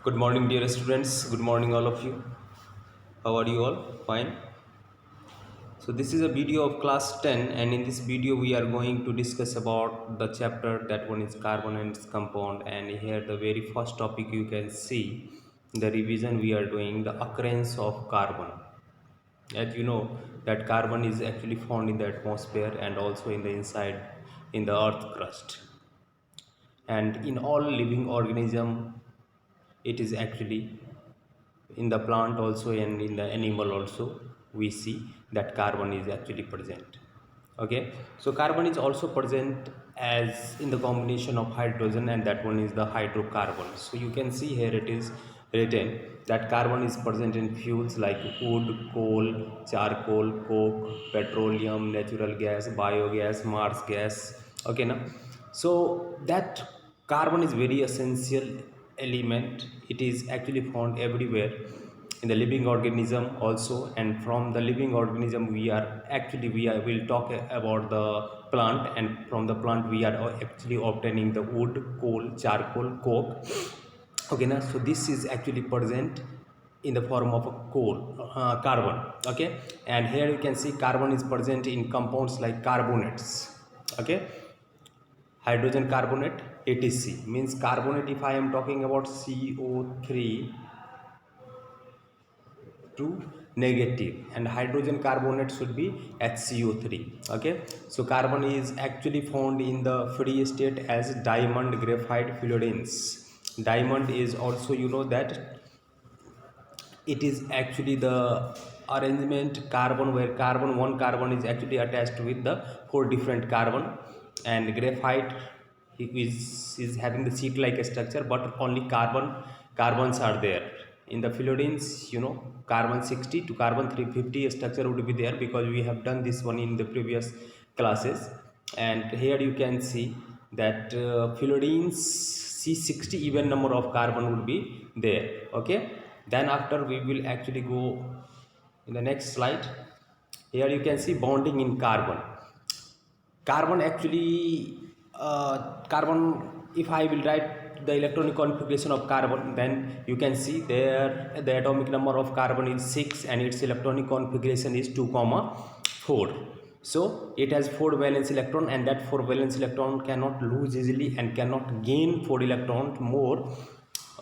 Good morning, dear students. Good morning, all of you. How are you all? Fine. So this is a video of class 10, and in this video we are going to discuss about the chapter that one is carbon and its compound. And here the very first topic you can see the revision we are doing, the occurrence of carbon. As you know that carbon is actually found in the atmosphere and also in the inside in the earth crust. And in all living organism, it is actually in the plant also and in the animal also we see that carbon is actually present. Okay, so carbon is also present as in the combination of hydrogen, and that one is the hydrocarbon. So you can see here it is written that carbon is present in fuels like wood, coal, charcoal, coke, petroleum, natural gas, biogas, Mars gas. Okay now, so that carbon is very essential element. It is actually found everywhere in the living organism also, and from the living organism we will talk about the plant, and from the plant we are actually obtaining the wood, coal, charcoal, coke. Okay now, so this is actually present in the form of a carbon. Okay, and here you can see carbon is present in compounds like carbonates. Okay, hydrogen carbonate, etc. Means carbonate, if I am talking about CO3 to negative, and hydrogen carbonate should be HCO3. Okay, so carbon is actually found in the free state as diamond, graphite, fluorines. Diamond is also, you know that it is actually the arrangement carbon where carbon one carbon is actually attached with the four different carbon, and graphite is having the sheet like structure, but only carbons are there. In the fluorines, you know, carbon 60 to carbon 350 structure would be there, because we have done this one in the previous classes. And here you can see that fluorines C60 even number of carbon would be there. Okay, then after we will actually go in the next slide. Here you can see bonding in carbon. Carbon actually carbon, if I will write the electronic configuration of carbon, then you can see there the atomic number of carbon is 6 and its electronic configuration is 2 comma 4. So it has 4 valence electron, and that 4 valence electron cannot lose easily and cannot gain 4 electrons more.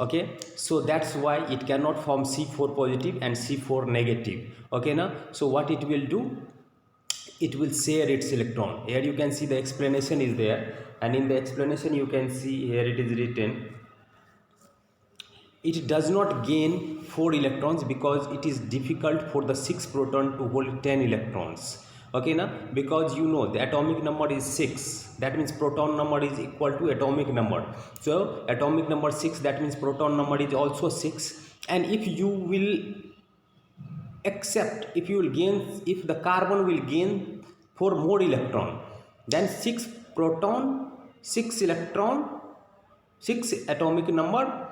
Okay, so that's why it cannot form C4 positive and C4 negative. Okay now, so what it will do, it will share its electron. Here you can see the explanation is there, and in the explanation you can see here it is written it does not gain 4 electrons because it is difficult for the 6 proton to hold 10 electrons. Okay now, because you know the atomic number is 6, that means proton number is equal to atomic number. So atomic number 6, that means proton number is also 6. And if you will accept, if you will gain, if the carbon will gain 4 more electron, then 6 proton, 6 electron, 6 atomic number.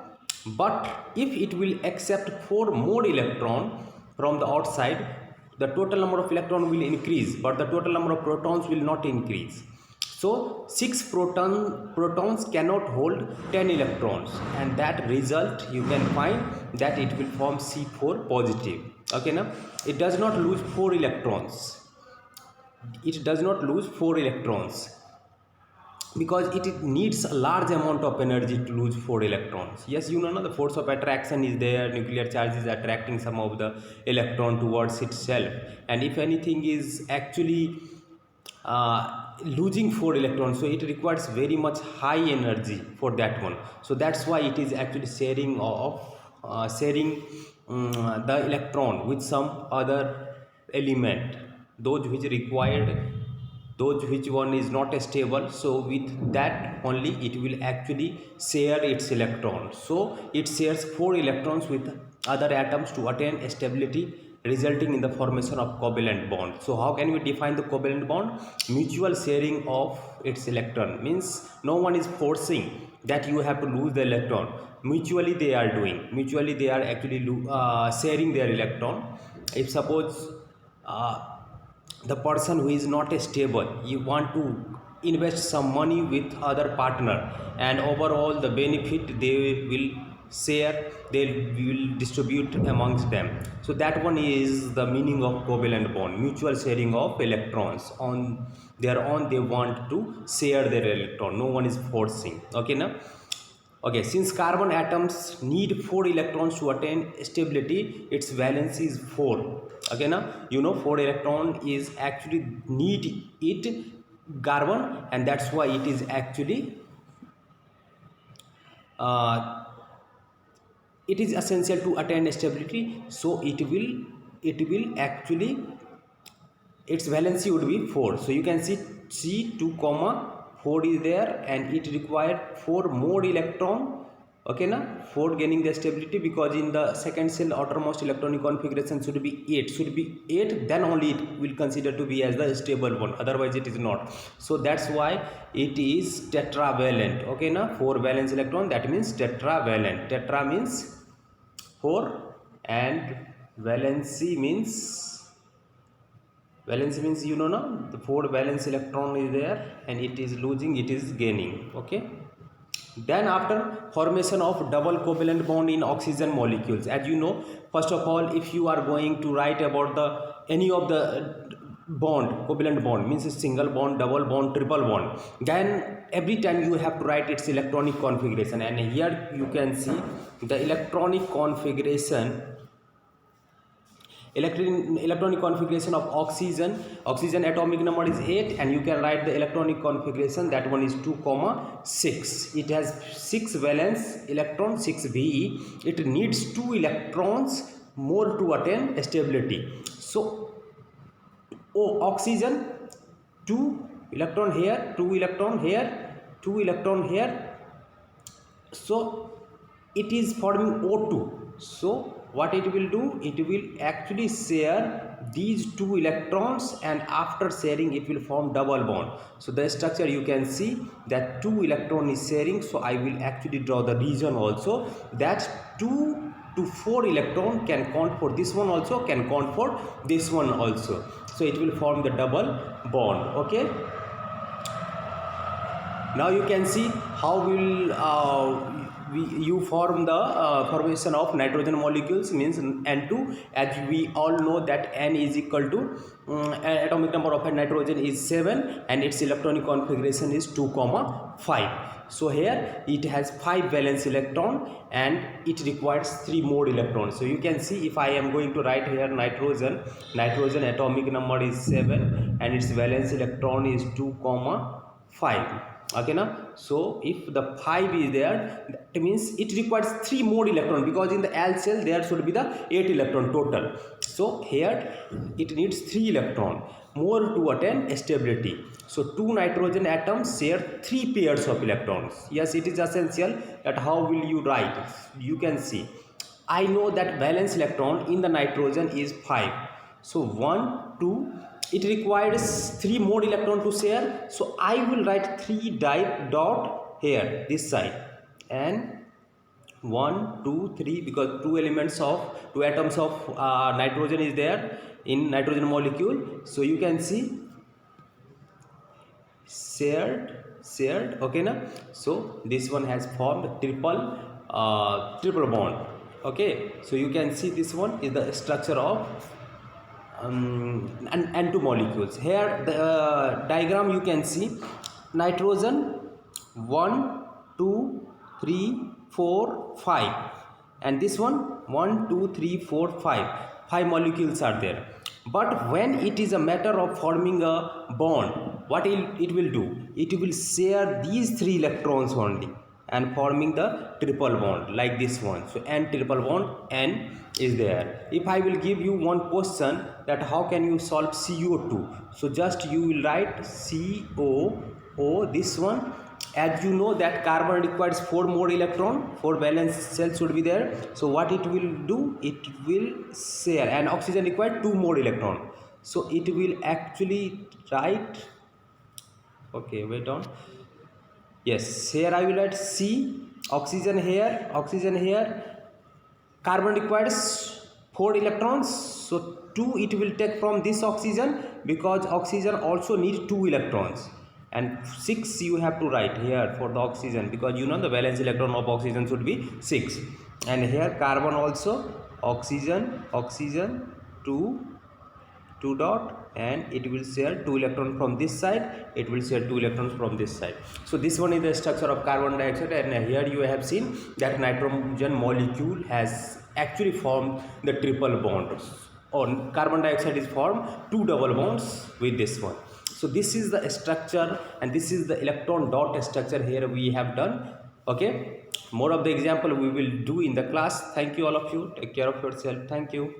But if it will accept 4 more electron from the outside, the total number of electron will increase, but the total number of protons will not increase. So 6 protons cannot hold 10 electrons, and that result you can find that it will form C4 positive. Okay now, it does not lose 4 electrons. It does not lose 4 electrons because it needs a large amount of energy to lose 4 electrons. Yes, you know the force of attraction is there. Nuclear charge is attracting some of the electron towards itself, and if anything is actually losing 4 electrons, so it requires very much high energy for that one. So that's why it is actually sharing the electron with some other element, those which required, those which one is not stable. So with that only it will actually share its electrons. So it shares 4 electrons with other atoms to attain stability, resulting in the formation of covalent bond. So how can we define the covalent bond? Mutual sharing of its electron, means no one is forcing that you have to lose the electron. Mutually they are doing, mutually they are actually sharing their electron. If suppose the person who is not stable, you want to invest some money with other partner, and overall the benefit they will share, they will distribute amongst them. So that one is the meaning of covalent bond, mutual sharing of electrons. On their own they want to share their electron, no one is forcing. Okay now, okay, since carbon atoms need 4 electrons to attain stability, its valency is 4. Okay now, you know 4 electron is actually need it carbon, and that's why it is actually uh, it is essential to attain stability. So it will actually, its valency would be 4. So you can see C2 comma 4 is there, and it required 4 more electron. Okay now, 4 gaining the stability, because in the second cell outermost electronic configuration should be 8, then only it will consider to be as the stable one, otherwise it is not. So that's why it is tetravalent. Okay now, 4 valence electron, that means tetravalent. Tetra means 4, and valency means you know now, the 4 valence electron is there, and it is losing, it is gaining. Okay, then after formation of double covalent bond in oxygen molecules, as you know, first of all, if you are going to write about the any of the bond, covalent bond means a single bond, double bond, triple bond, then every time you have to write its electronic configuration. And here you can see the electronic configuration, electronic configuration of oxygen. Oxygen atomic number is 8, and you can write the electronic configuration, that one is 2 comma 6. It has 6 valence electron, 6 VE. It needs 2 electrons more to attain stability. So oxygen, 2 electron here, 2 electron here, 2 electron here, so it is forming O2. So what it will do, it will actually share these 2 electrons, and after sharing it will form double bond. So the structure you can see that 2 electron is sharing. So I will actually draw the region also, that 2 to 4 electron can count for this one also, can count for this one also. So it will form the double bond. Okay, now you can see how will you form the formation of nitrogen molecules, means N2. As we all know that N is equal to atomic number of a nitrogen is 7, and its electronic configuration is 2 comma 5. So here it has 5 valence electron, and it requires 3 more electrons. So you can see, if I am going to write here nitrogen atomic number is 7, and its valence electron is 2 comma 5. Okay now, so if the 5 is there, that means it requires 3 more electron, because in the L cell there should be the 8 electron total. So here it needs 3 electron more to attain stability. So 2 nitrogen atoms share 3 pairs of electrons. Yes, it is essential that how will you write. You can see, I know that valence electron in the nitrogen is 5. So 1, 2, it requires 3 more electron to share. So I will write 3 dot here this side, and 1, 2, 3, because 2 atoms of nitrogen is there in nitrogen molecule. So you can see shared. Okay now, so this one has formed triple bond. Okay, so you can see this one is the structure of and 2 molecules. Here the diagram you can see, nitrogen 1, 2, 3, 4, 5, and this one 1, 2, 3, 4, 5 molecules are there. But when it is a matter of forming a bond, what it will do, it will share these 3 electrons only, and forming the triple bond like this one. So N triple bond, N is there. If I will give you one question that how can you solve CO2, so just you will write COO, this one. As you know that carbon requires 4 more electron, 4 valence cells should be there. So what it will do, it will share, and oxygen requires 2 more electron. So it will actually write, okay, wait on. Yes, here I will write C, oxygen here, carbon requires 4 electrons, so 2 it will take from this oxygen, because oxygen also needs 2 electrons, and 6 you have to write here for the oxygen, because you know the valence electron of oxygen should be 6. And here carbon also, oxygen 2 dot, and it will share 2 electrons from this side, it will share 2 electrons from this side. So this one is the structure of carbon dioxide, and here you have seen that nitrogen molecule has actually formed the triple bond. On carbon dioxide is formed 2 double bonds with this one. So this is the structure, and this is the electron dot structure here we have done. Okay, more of the example we will do in the class. Thank you all of you, take care of yourself. Thank you.